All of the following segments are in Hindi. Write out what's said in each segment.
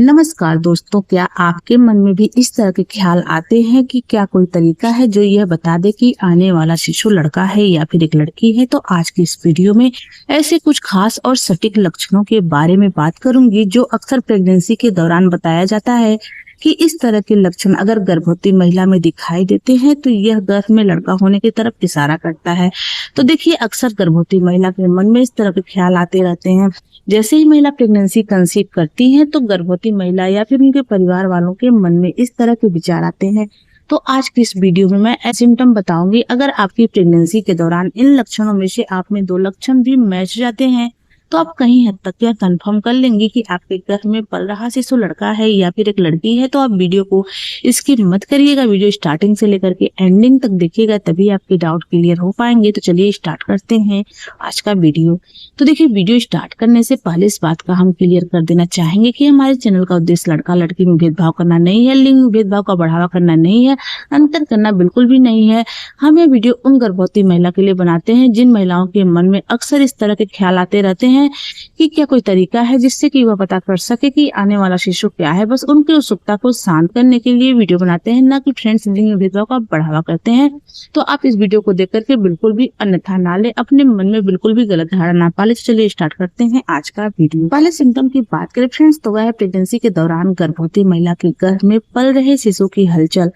नमस्कार दोस्तों, क्या आपके मन में भी इस तरह के ख्याल आते हैं कि क्या कोई तरीका है जो यह बता दे कि आने वाला शिशु लड़का है या फिर एक लड़की है। तो आज की इस वीडियो में ऐसे कुछ खास और सटीक लक्षणों के बारे में बात करूंगी जो अक्सर प्रेगनेंसी के दौरान बताया जाता है कि इस तरह के लक्षण अगर गर्भवती महिला में दिखाई देते हैं तो यह गर्भ में लड़का होने की तरफ इशारा करता है। तो देखिए, अक्सर गर्भवती महिला के मन में इस तरह के ख्याल आते रहते हैं। जैसे ही महिला प्रेगनेंसी कंसीव करती है तो गर्भवती महिला या फिर उनके परिवार वालों के मन में इस तरह के विचार आते हैं। तो आज की इस वीडियो में मैं ऐसे सिम्टम बताऊंगी, अगर आपकी प्रेगनेंसी के दौरान इन लक्षणों में से आप में 2 लक्षण भी मैच जाते हैं तो आप कहीं हद तक यह कंफर्म कर लेंगे कि आपके गर्भ में पल रहा शिशु लड़का है या फिर एक लड़की है। तो आप वीडियो को स्किप मत करिएगा, वीडियो स्टार्टिंग से लेकर के एंडिंग तक देखिएगा, तभी आपके डाउट क्लियर हो पाएंगे। तो चलिए स्टार्ट करते हैं आज का वीडियो। तो देखिए, वीडियो स्टार्ट करने से पहले इस बात का हम क्लियर कर देना चाहेंगे कि हमारे चैनल का उद्देश्य लड़का लड़की में भेदभाव करना नहीं है, लिंग भेदभाव का बढ़ावा करना नहीं है, अंतर करना बिल्कुल भी नहीं है। हम यह वीडियो उन गर्भवती महिला के लिए बनाते हैं जिन महिलाओं के मन में अक्सर इस तरह के ख्याल आते रहते हैं कि क्या कोई तरीका है जिससे कि वह पता कर सके कि आने वाला शिशु क्या है। बस उनकी उत्सुकता को शांत करने के लिए वीडियो बनाते हैं, ना कि फ्रेंड्स लिंग भेदभाव का बढ़ावा करते हैं। तो आप इस वीडियो को देख करके बिल्कुल भी अन्यथा ना ले, अपने मन में बिल्कुल भी गलत धारणा ना पाले। चलिए स्टार्ट करते हैं आज का वीडियो। पहले सिम्टम की बात करें फ्रेंड्स, तो वह है प्रेगनेंसी के दौरान गर्भवती महिला के गर्भ में पल रहे शिशु की हलचल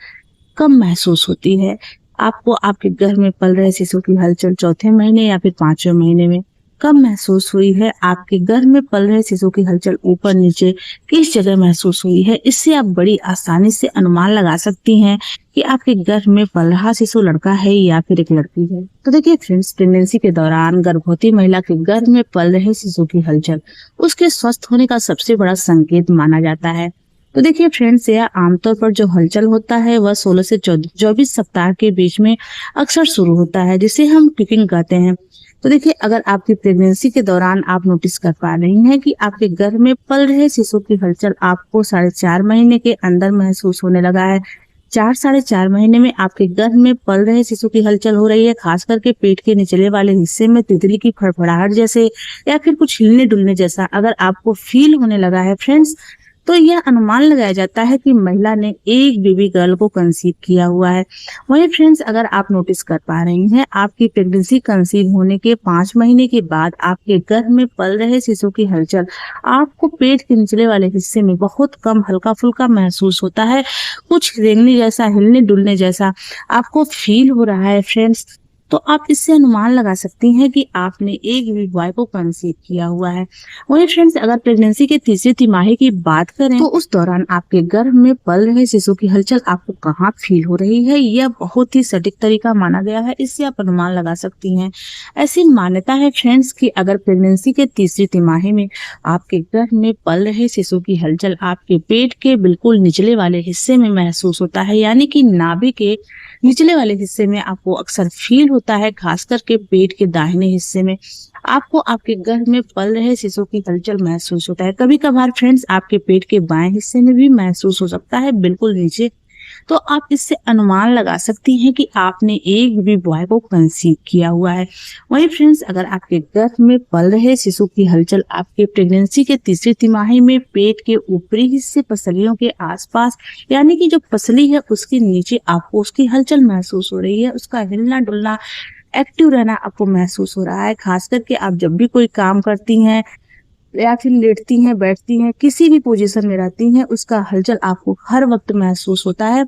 कम महसूस होती है। आपको आपके गर्भ में पल रहे शिशु की हलचल चौथे महीने या फिर 5वें महीने में कब महसूस हुई है। आपके गर्भ में पल रहे शिशु की हलचल ऊपर नीचे किस जगह महसूस हुई है, इससे आप बड़ी आसानी से अनुमान लगा सकती हैं कि आपके गर्भ में पल रहा शिशु लड़का है या फिर एक लड़की है। तो देखिए फ्रेंड्स, प्रेगनेंसी के दौरान गर्भवती महिला के गर्भ में पल रहे शिशु की हलचल उसके स्वस्थ होने का सबसे बड़ा संकेत माना जाता है। तो देखिए फ्रेंड्स, यह आमतौर पर जो हलचल होता है वह 16 से 24 सप्ताह के बीच में अक्सर शुरू होता है, जिसे हम क्विकिंग कहते हैं। तो देखिए, अगर आपकी प्रेगनेंसी के दौरान आप नोटिस कर पा रही हैं कि आपके गर्भ में पल रहे शिशु की हलचल आपको 4.5 महीने के अंदर महसूस होने लगा है, 4-4.5 महीने में आपके गर्भ में पल रहे शिशु की हलचल हो रही है, खास करके पेट के निचले वाले हिस्से में तितली की फड़फड़ाहट जैसे या फिर कुछ हिलने डुलने जैसा अगर आपको फील होने लगा है फ्रेंड्स, तो यह अनुमान लगाया जाता है कि महिला ने एक बेबी गर्ल को कंसीव किया हुआ है। वहीं फ्रेंड्स, अगर आप नोटिस कर पा रही हैं आपकी प्रेगनेंसी कंसीव होने के 5 महीने के बाद आपके गर्भ में पल रहे शिशु की हलचल आपको पेट के निचले वाले हिस्से में बहुत कम हल्का फुल्का महसूस होता है, कुछ रेंगने जैसा, हिलने डुलने जैसा आपको फील हो रहा है फ्रेंड्स, तो आप इससे अनुमान लगा सकती हैं कि आपने एक बेबी बॉय को कंसीव किया हुआ है। वहीं फ्रेंड्स, अगर प्रेगनेंसी के तीसरी तिमाही की बात करें तो उस दौरान आपके गर्भ में पल रहे शिशु की हलचल आपको कहाँ फील हो रही है, यह बहुत ही सटीक तरीका माना गया है, इससे आप अनुमान लगा सकती हैं। ऐसी मान्यता है फ्रेंड्स कि अगर प्रेगनेंसी के तीसरी तिमाही में आपके गर्भ में पल रहे शिशु की हलचल आपके पेट के बिल्कुल निचले वाले हिस्से में महसूस होता है, यानी कि नाभि के निचले वाले हिस्से में आपको अक्सर फील होता है, खास करके पेट के दाहिने हिस्से में आपको आपके गर्भ में पल रहे शिशु की हलचल महसूस होता है। कभी कभार फ्रेंड्स, आपके पेट के बाएं हिस्से में भी महसूस हो सकता है, बिल्कुल नीचे। तो आप इससे अनुमान लगा सकती हैं कि आपने एक बेबी बॉय को कंसीव किया हुआ है। वहीं फ्रेंड्स, अगर आपके गर्भ में पल रहे शिशु की हलचल आपके प्रेगनेंसी के तीसरी तिमाही में पेट के ऊपरी हिस्से पसलियों के आसपास, यानी कि जो पसली है उसके नीचे आपको उसकी हलचल महसूस हो रही है, उसका हिलना डुलना, एक्टिव रहना आपको महसूस हो रहा है, खास करके आप जब भी कोई काम करती हैं या फिर लेटती हैं, बैठती हैं, किसी भी पोजीशन में रहती हैं, उसका हलचल आपको हर वक्त महसूस होता है,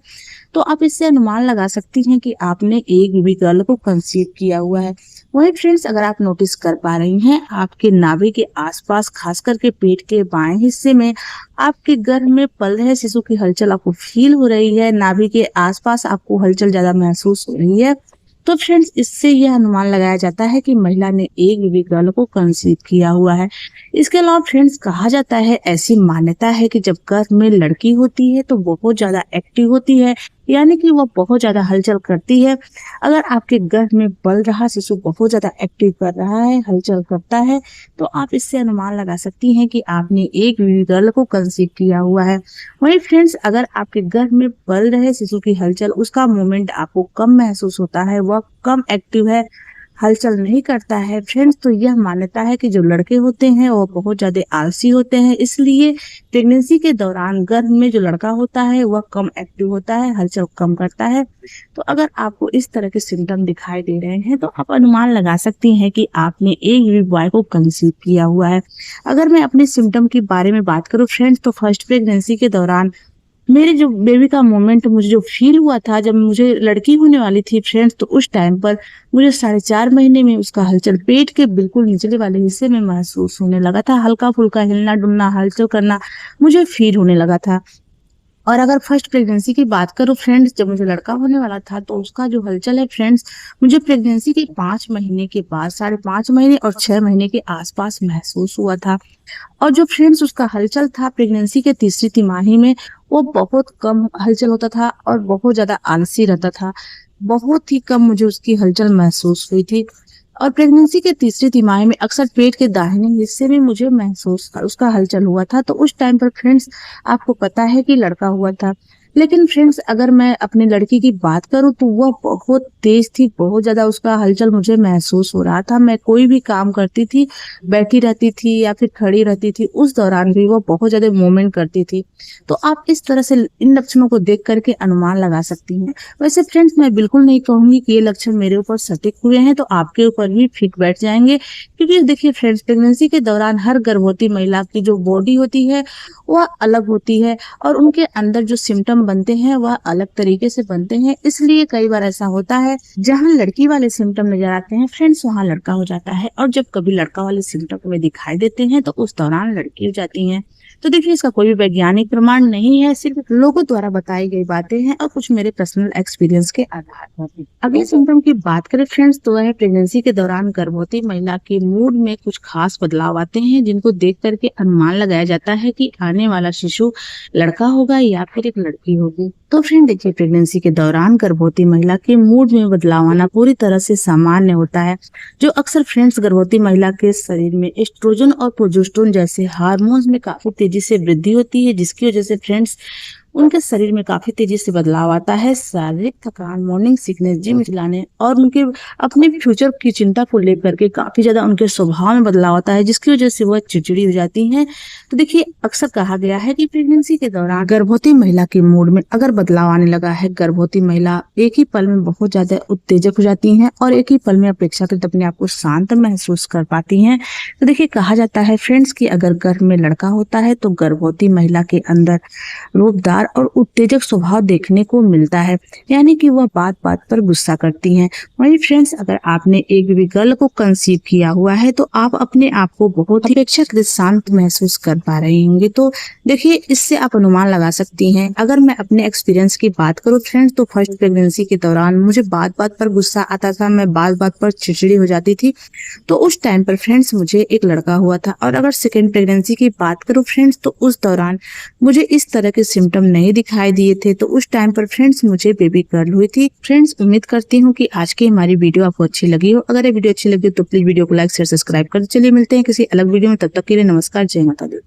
तो आप इससे अनुमान लगा सकती हैं कि आपने एक बेबी गर्ल को कंसीव किया हुआ है। वहीं फ्रेंड्स, अगर आप नोटिस कर पा रही हैं आपके नाभि के आसपास, खास करके पेट के बाएं हिस्से में आपके गर्भ में पल रहे शिशु की हलचल आपको फील हो रही है, नाभि के आसपास आपको हलचल ज्यादा महसूस हो रही है, तो फ्रेंड्स इससे यह अनुमान लगाया जाता है कि महिला ने एक बेबी गर्ल को कंसीव किया हुआ है। इसके अलावा फ्रेंड्स, कहा जाता है, ऐसी मान्यता है कि जब गर्भ में लड़की होती है तो बहुत ज्यादा एक्टिव होती है, यानी कि वो बहुत ज्यादा हलचल करती है। अगर आपके गर्भ में पल रहा शिशु बहुत ज्यादा एक्टिव कर रहा है, हलचल करता है, तो आप इससे अनुमान लगा सकती हैं कि आपने एक बेबी गर्ल को कंसीव किया हुआ है। वहीं फ्रेंड्स, अगर आपके गर्भ में पल रहे शिशु की हलचल, उसका मूवमेंट आपको कम महसूस होता है, वह कम एक्टिव है, हलचल नहीं करता है फ्रेंड्स, तो यह मान्यता है कि जो लड़के होते हैं वो बहुत ज़्यादा आलसी होते हैं, इसलिए प्रेगनेंसी के दौरान गर्भ में जो लड़का होता है वह कम एक्टिव होता है, हलचल कम करता है। तो अगर आपको इस तरह के सिम्टम दिखाई दे रहे हैं तो आप अनुमान लगा सकती हैं कि आपने एक भी बॉय को कंसीव किया हुआ है। अगर मैं अपने सिम्टम के बारे में बात करूं फ्रेंड्स, तो फर्स्ट प्रेगनेंसी के दौरान मेरे जो बेबी का मोमेंट मुझे जो फील हुआ था जब मुझे लड़की होने वाली थी फ्रेंड्स, तो उस टाइम पर मुझे 4.5 महीने में उसका हलचल पेट के बिल्कुल निचले वाले हिस्से में महसूस होने लगा था। हल्का फुल्का हिलना डुलना, हलचल करना मुझे फील होने लगा था। और अगर फर्स्ट प्रेगनेंसी की बात करूँ फ्रेंड्स, जब मुझे लड़का होने वाला था तो उसका जो हलचल है फ्रेंड्स, मुझे प्रेगनेंसी के 5 महीने के बाद 5.5 महीने और 6 महीने के आसपास महसूस हुआ था। और जो फ्रेंड्स उसका हलचल था प्रेगनेंसी के तीसरी तिमाही में, वो बहुत कम हलचल होता था और बहुत ज़्यादा आलसी रहता था। बहुत ही कम मुझे उसकी हलचल महसूस हुई थी। और प्रेगनेंसी के तीसरी तिमाही में अक्सर पेट के दाहिने हिस्से में मुझे महसूस उसका हलचल हुआ था। तो उस टाइम पर फ्रेंड्स आपको पता है कि लड़का हुआ था। लेकिन फ्रेंड्स अगर मैं अपनी लड़की की बात करूं तो वह बहुत तेज थी, बहुत ज्यादा उसका हलचल मुझे महसूस हो रहा था। मैं कोई भी काम करती थी, बैठी रहती थी या फिर खड़ी रहती थी, उस दौरान भी वो बहुत ज्यादा मूवमेंट करती थी। तो आप इस तरह से इन लक्षणों को देख करके अनुमान लगा सकती हैं। वैसे फ्रेंड्स मैं बिल्कुल नहीं कहूंगी कि ये लक्षण मेरे ऊपर सटीक हुए हैं तो आपके ऊपर भी फिट बैठ जाएंगे, क्योंकि देखिए फ्रेंड्स प्रेगनेंसी के दौरान हर गर्भवती महिला की जो बॉडी होती है वह अलग होती है और उनके अंदर जो सिम्टम बनते हैं वह अलग तरीके से बनते हैं। इसलिए कई बार ऐसा होता है जहां लड़की वाले सिम्टम नजर आते हैं फ्रेंड्स वहां लड़का हो जाता है, और जब कभी लड़का वाले सिम्टम हमें दिखाई देते हैं तो उस दौरान लड़की हो जाती हैं। तो देखिए इसका कोई भी वैज्ञानिक प्रमाण नहीं है, सिर्फ लोगों द्वारा बताई गई बातें हैं और कुछ मेरे पर्सनल एक्सपीरियंस के आधार पर। अगले सिम्टम की बात करें फ्रेंड्स, तो वह प्रेगनेंसी के दौरान गर्भवती महिला के मूड में कुछ खास बदलाव आते हैं, जिनको देख करके अनुमान लगाया जाता है कि आने वाला शिशु लड़का होगा या फिर एक लड़की होगी। तो फ्रेंड देखिए प्रेगनेंसी के दौरान गर्भवती महिला के मूड में बदलाव आना पूरी तरह से सामान्य होता है, जो अक्सर फ्रेंड्स गर्भवती महिला के शरीर में एस्ट्रोजन और प्रोजेस्टेरोन जैसे हार्मोन्स में काफी तेजी से वृद्धि होती है, जिसकी वजह से फ्रेंड्स उनके शरीर में काफी तेजी से बदलाव आता है। शारीरिक थकान, मॉर्निंग सिकनेस, जिम जाने और उनके अपने फ्यूचर की चिंता को लेकर के काफी ज्यादा उनके स्वभाव में बदलाव आता है, जिसकी वजह से वह चिड़चिड़ी हो जाती हैं। तो देखिए अक्सर कहा गया है कि प्रेगनेंसी के दौरान गर्भवती महिला के मूड में अगर बदलाव आने लगा है, गर्भवती महिला एक ही पल में बहुत ज्यादा उत्तेजक हो जाती हैं और एक ही पल में अपेक्षाकृत अपने आप को शांत महसूस कर पाती हैं। तो देखिए कहा जाता है फ्रेंड्स कि अगर गर्भ में लड़का होता है तो गर्भवती महिला के अंदर रूपदार और उत्तेजक स्वभाव देखने को मिलता है, यानी कि वह बात बात पर गुस्सा करती हैं। वहीं फ्रेंड्स अगर आपने एक बेबी गर्ल को कंसीव किया हुआ है तो आप अपने आप को बहुत ही अपेक्षाकृत शांत महसूस कर पा रहे होंगे। तो देखिए इससे आप अनुमान लगा सकती हैं। अगर मैं अपने एक्सपीरियंस की बात करूं फ्रेंड्स, तो फर्स्ट प्रेगनेंसी के दौरान मुझे बात बात पर गुस्सा आता था, मैं बात बात पर चिड़चिड़ी हो जाती थी। तो उस टाइम पर फ्रेंड्स मुझे एक लड़का हुआ था। और अगर सेकेंड प्रेगनेंसी की बात करूं फ्रेंड्स, तो उस दौरान मुझे इस तरह के सिम्टम नहीं दिखाई दिए थे। तो उस टाइम पर फ्रेंड्स मुझे बेबी गर्ल हुई थी। फ्रेंड्स उम्मीद करती हूँ कि आज की हमारी वीडियो आपको अच्छी लगी हो। अगर ये वीडियो अच्छी लगी तो प्लीज वीडियो को लाइक शेयर सब्सक्राइब कर। चलिए मिलते हैं किसी अलग वीडियो में, तब तक के लिए नमस्कार, जय माता दी।